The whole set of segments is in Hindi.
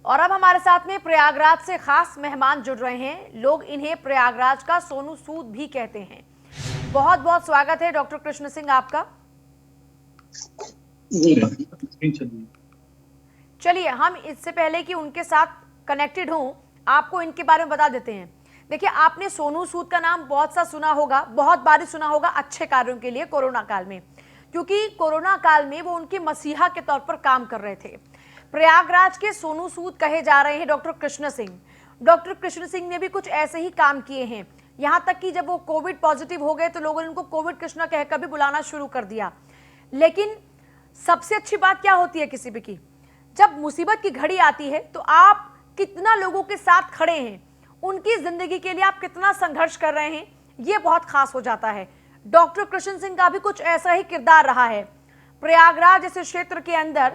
और अब हमारे साथ में प्रयागराज से खास मेहमान जुड़ रहे हैं। लोग इन्हें प्रयागराज का सोनू सूद भी कहते हैं। बहुत बहुत स्वागत है डॉक्टर कृष्ण सिंह आपका। चलिए, हम इससे पहले कि उनके साथ कनेक्टेड हों, आपको इनके बारे में बता देते हैं। देखिए, आपने सोनू सूद का नाम बहुत सा सुना होगा, बहुत बार ही सुना होगा अच्छे कार्यों के लिए कोरोना काल में, क्योंकि कोरोना काल में वो उनके मसीहा के तौर पर काम कर रहे थे। प्रयागराज के सोनू सूद कहे जा रहे हैं डॉक्टर कृष्ण सिंह। डॉक्टर कृष्ण सिंह ने भी कुछ ऐसे ही काम किए हैं। यहां तक कि जब वो कोविड पॉजिटिव हो गए तो लोगों ने उनको कोविड कृष्णा कहकर भी बुलाना शुरू कर दिया। लेकिन सबसे अच्छी बात क्या होती है किसी भी की, जब मुसीबत की घड़ी आती है तो आप कितना लोगों के साथ खड़े हैं, उनकी जिंदगी के लिए आप कितना संघर्ष कर रहे हैं, यह बहुत खास हो जाता है। डॉक्टर कृष्ण सिंह का भी कुछ ऐसा ही किरदार रहा है। प्रयागराज जैसे क्षेत्र के अंदर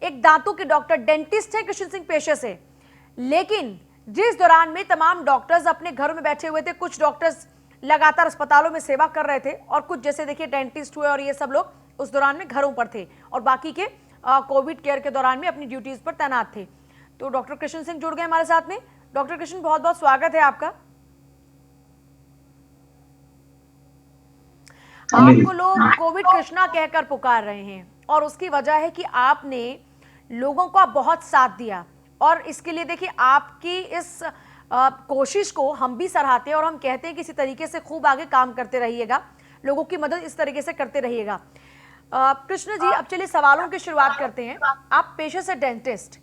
एक दांतों के डॉक्टर, डेंटिस्ट है कृष्ण सिंह पेशे से, लेकिन जिस दौरान में तमाम डॉक्टर्स अपने घरों में बैठे हुए थे, कुछ डॉक्टर्स लगातार अस्पतालों में सेवा कर रहे थे और कुछ जैसे देखिए डेंटिस्ट हुए और ये सब लोग उस दौरान में घरों पर थे और बाकी के कोविड केयर के दौरान में अपनी ड्यूटीज पर तैनात थे। तो डॉक्टर कृष्ण सिंह जुड़ गए हमारे साथ में। डॉक्टर कृष्ण, बहुत बहुत स्वागत है आपका। आपको लोग कोविड कृष्णा कहकर पुकार रहे हैं और उसकी वजह है कि आपने लोगों का बहुत साथ दिया और इसके लिए देखिए आपकी इस कोशिश को हम भी सराहते हैं और हम कहते हैं कि इसी तरीके से खूब आगे काम करते रहिएगा, लोगों की मदद इस तरीके से करते रहिएगा। कृष्ण जी, अब चलिए सवालों की शुरुआत करते हैं। आप पेशे से डेंटिस्ट,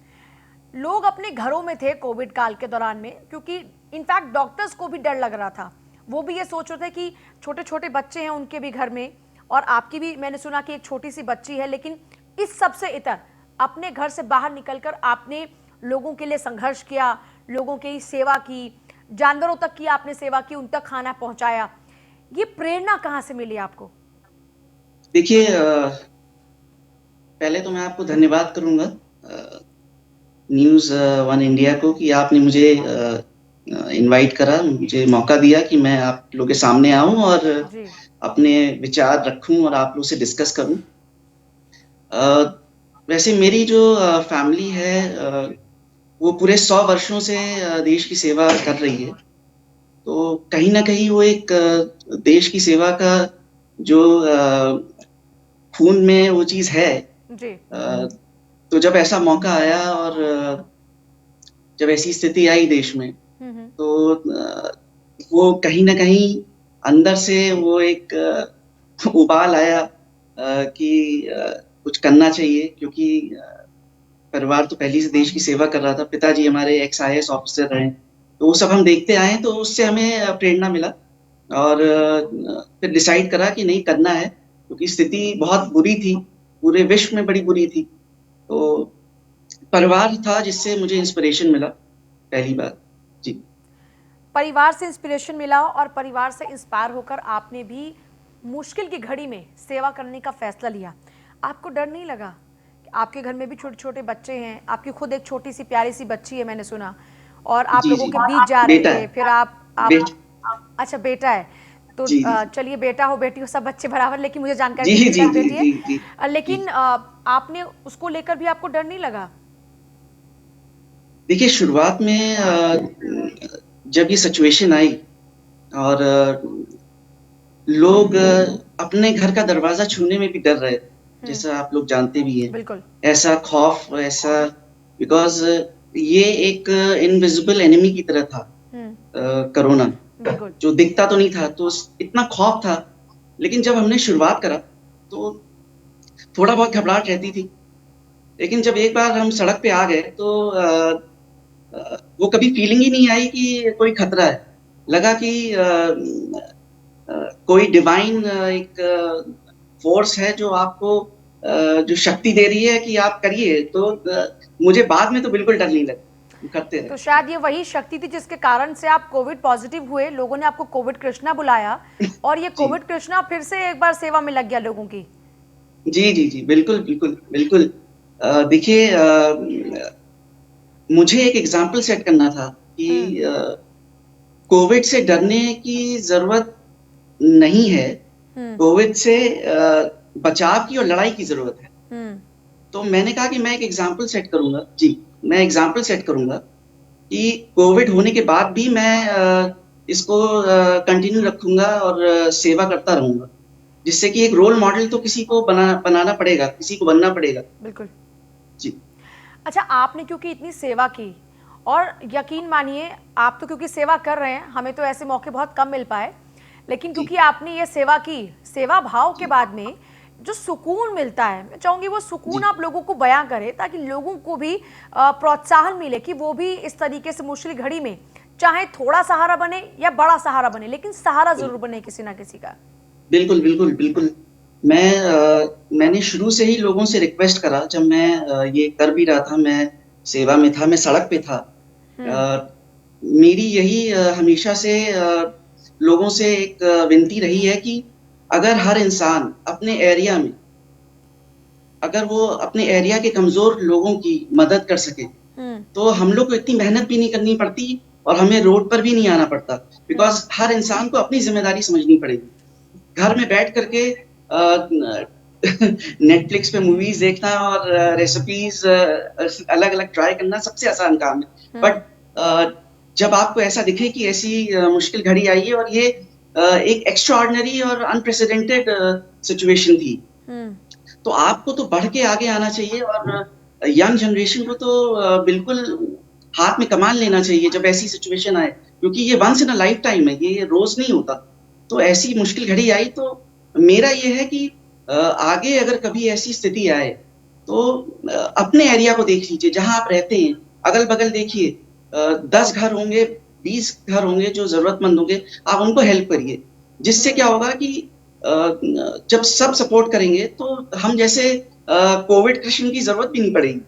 लोग अपने घरों में थे कोविड काल के दौरान में, क्योंकि इनफैक्ट डॉक्टर्स को भी डर लग रहा था। वो भी ये सोच रहे थे कि छोटे छोटे बच्चे हैं उनके भी घर में, और आपकी भी मैंने सुना कि एक छोटी सी बच्ची है, लेकिन इस सबसे इतर अपने घर से बाहर निकलकर आपने लोगों के लिए संघर्ष किया, लोगों की सेवा की, जानवरों तक की आपने सेवा की, उन तक खाना पहुंचाया। ये प्रेरणा कहाँ से मिली आपको? देखिए, पहले तो मैं आपको धन्यवाद करूंगा न्यूज़ वन इंडिया को कि आपने मुझे इनवाइट करा, मुझे मौका दिया कि मैं आप लोगों के सामने आऊं और जी। अपने विचार रखूं और आप लोगों से डिस्कस करूं। वैसे मेरी जो फैमिली है वो पूरे 100 वर्षों से देश की सेवा कर रही है। तो कहीं ना कहीं वो एक देश की सेवा का जो खून में वो चीज़ है। जी। तो जब ऐसा मौका आया और जब ऐसी स्थिति आई देश में, तो वो कहीं ना कहीं अंदर से वो एक उबाल आया कि कुछ करना चाहिए, क्योंकि परिवार तो पहले से देश की सेवा कर रहा था। पिताजी हमारे एक्स IAS ऑफिसर रहे, तो वो सब हम देखते आए, तो उससे हमें प्रेरणा मिला और फिर डिसाइड करा कि नहीं, करना है, क्योंकि स्थिति बहुत बुरी थी, पूरे विश्व में बड़ी बुरी थी। तो परिवार था जिससे मुझे इंस्पिरेशन मिला, पहली बात। जी। परिवार से इंस्पिरेशन मिला और परिवार से इंस्पायर होकर आपने भी मुश्किल की घड़ी में सेवा करने का फैसला लिया। आपको डर नहीं लगा? आपके घर में भी छोटे छोटे बच्चे हैं, आपकी खुद एक छोटी सी प्यारी सी बच्ची है मैंने सुना, और आप जी, लोगों जी। के बीच जा रहे बेटा थे, है। फिर आप बेट अच्छा, बेटा है। तो जी, जी। चलिए, बेटा हो बेटी हो सब बच्चे बराबर, लेकिन मुझे जानकारी जी, थी बेटा जी, है जी, बेटी है। जी, जी, जी। लेकिन आपने उसको लेकर भी आपको डर नहीं लगा? देखिए, शुरुआत में जब ये सिचुएशन आई और लोग अपने घर का दरवाजा छूने में भी डर रहे थे, जैसा आप लोग जानते भी हैं। बिल्कुल। ऐसा खौफ, ऐसा, बिकॉज़ ये एक इनविजिबल एनिमी की तरह था कोरोना, बिल्कुल। जो दिखता तो नहीं था, तो इतना खौफ था। लेकिन जब हमने शुरुआत करा तो थोड़ा बहुत घबराहट रहती थी, लेकिन जब एक बार हम सड़क पे आ गए तो वो कभी फीलिंग ही नहीं आई कि कोई खतरा है। लगा कि कोई डिवाइन एक फोर्स है जो आपको जो शक्ति दे रही है कि आप करिए। तो मुझे बाद में तो बिल्कुल डर नहीं लगा, करते रहे। तो शायद ये वही शक्ति थी जिसके कारण से आप कोविड पॉजिटिव हुए, लोगों ने आपको कोविड कृष्णा बुलाया और ये जी, कोविड कृष्णा फिर से एक बार सेवा में लग गया लोगों की। जी, जी, जी, बिल्कुल, बिल्कुल, बिल्कुल। देखिए, मुझे एक एग्जाम्पल सेट करना था कि कोविड से डरने की जरूरत नहीं है, कोविड से बचाव की और लड़ाई की जरूरत है। तो मैंने कहा कि मैं एक एग्जाम्पल सेट करूंगा। जी। मैं एग्जाम्पल सेट करूंगा कि कोविड होने के बाद भी मैं इसको कंटिन्यू रखूंगा और सेवा करता रहूंगा, जिससे कि एक रोल मॉडल तो किसी को बनाना पड़ेगा, किसी को बनना पड़ेगा। बिल्कुल। जी। अच्छा, आपने क्योंकि इतनी सेवा की, और यकीन मानिए आप तो क्योंकि सेवा कर रहे हैं, हमें तो ऐसे मौके बहुत कम मिल पाए, लेकिन जी। क्योंकि आपने ये सेवा की, सेवा भाव के जी। बाद में जो सुकून मिलता है, मैं चाहूंगी वो सुकून जी। आप लोगों को बयां करें, ताकि लोगों को भी प्रोत्साहन मिले कि वो भी इस तरीके से मुश्किल घड़ी में चाहे थोड़ा सहारा बने या बड़ा सहारा बने, लेकिन सहारा जरूर बने किसी ना किसी का। बिल्कुल, बिल्कुल, बिल्कुल। मैंने शुरू से ही लोगों से रिक्वेस्ट करा, जब मैं ये कर भी रहा था, मैं सेवा में था, मैं सड़क पे था। मेरी यही हमेशा से लोगों से एक विनती रही है कि अगर हर इंसान अपने एरिया में, अगर वो अपने एरिया के कमज़ोर लोगों की मदद कर सके, तो हम लोग को इतनी मेहनत भी नहीं करनी पड़ती और हमें रोड पर भी नहीं आना पड़ता। बिकॉज़ हर इंसान को अपनी ज़िम्मेदारी समझनी पड़ेगी। घर में बैठ करके नेटफ्लिक्स पे मूवीज देखना और रेसिपीज अलग-अलग ट्राई करना सबसे आसान काम है। बट जब आपको ऐसा दिखे कि ऐसी मुश्किल घड़ी आई है और ये एक एक्स्ट्राऑर्डिनरी और अनप्रेसिडेंटेड सिचुएशन थी, तो आपको तो बढ़ के आगे आना चाहिए और यंग जनरेशन को तो बिल्कुल हाथ में कमान लेना चाहिए जब ऐसी सिचुएशन आए, क्योंकि ये once in a life time है, ये रोज नहीं होता। तो ऐसी मुश्किल घड़ी आई तो मेरा ये है कि आगे अगर कभी ऐसी स्थिति आए तो अपने एरिया को देख लीजिए, जहां आप रहते हैं, अगल-बगल देखिए, 10 घर होंगे, 20 घर होंगे जो जरूरतमंद होंगे, आप उनको हेल्प करिए। जिससे क्या होगा कि जब सब सपोर्ट करेंगे तो हम जैसे कोविड कृष्ण की जरूरत भी नहीं पड़ेगी।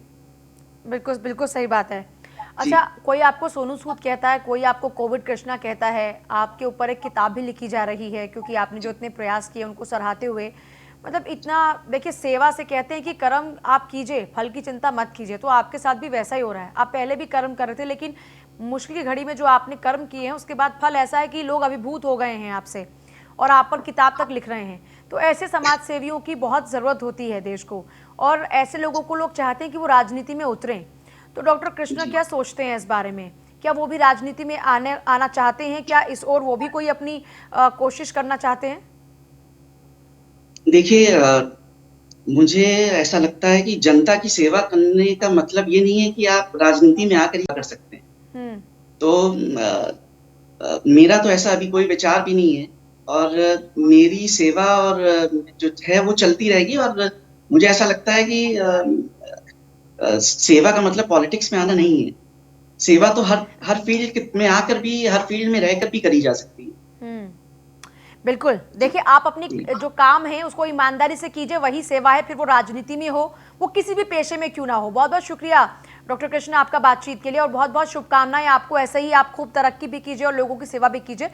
बिल्कुल बिल्कुल सही बात है। जी। अच्छा, कोई आपको सोनू सूद कहता है, कोई आपको कोविड कृष्णा कहता है, आपके ऊपर एक किताब भी लिखी जा रही है, क्योंकि आपने जो इतने प्रयास किए उनको सराहते हुए, मतलब इतना, देखिए सेवा से कहते हैं कि कर्म आप कीजिए, फल की चिंता मत कीजिए, तो आपके साथ भी वैसा ही हो रहा है। आप पहले भी कर्म कर रहे थे, लेकिन मुश्किल की घड़ी में जो आपने कर्म किए हैं उसके बाद फल ऐसा है कि लोग अभिभूत हो गए हैं आपसे, और आप पर किताब तक लिख रहे हैं। तो ऐसे समाज सेवियों की बहुत ज़रूरत होती है देश को, और ऐसे लोगों को लोग चाहते हैं कि वो राजनीति में उतरें। तो डॉक्टर कृष्णा क्या सोचते हैं इस बारे में? क्या वो भी राजनीति में आना चाहते हैं? क्या इस ओर वो भी कोई अपनी कोशिश करना चाहते हैं? देखिए, मुझे ऐसा लगता है कि जनता की सेवा करने का मतलब ये नहीं है कि आप राजनीति में आकर ही कर सकते हैं। तो मेरा तो ऐसा अभी कोई विचार भी नहीं है और मेरी सेवा और जो है वो चलती रहेगी और मुझे ऐसा लगता है कि सेवा का मतलब पॉलिटिक्स में आना नहीं है। सेवा तो हर फील्ड में आकर भी, हर फील्ड में रहकर भी करी जा सकती है। बिल्कुल, देखिए आप अपनी जो काम है उसको ईमानदारी से कीजिए, वही सेवा है, फिर वो राजनीति में हो, वो किसी भी पेशे में क्यों ना हो। बहुत बहुत शुक्रिया डॉक्टर कृष्णा आपका बातचीत के लिए, और बहुत बहुत शुभकामनाएं आपको, ऐसे ही आप खूब तरक्की भी कीजिए और लोगों की सेवा भी कीजिए।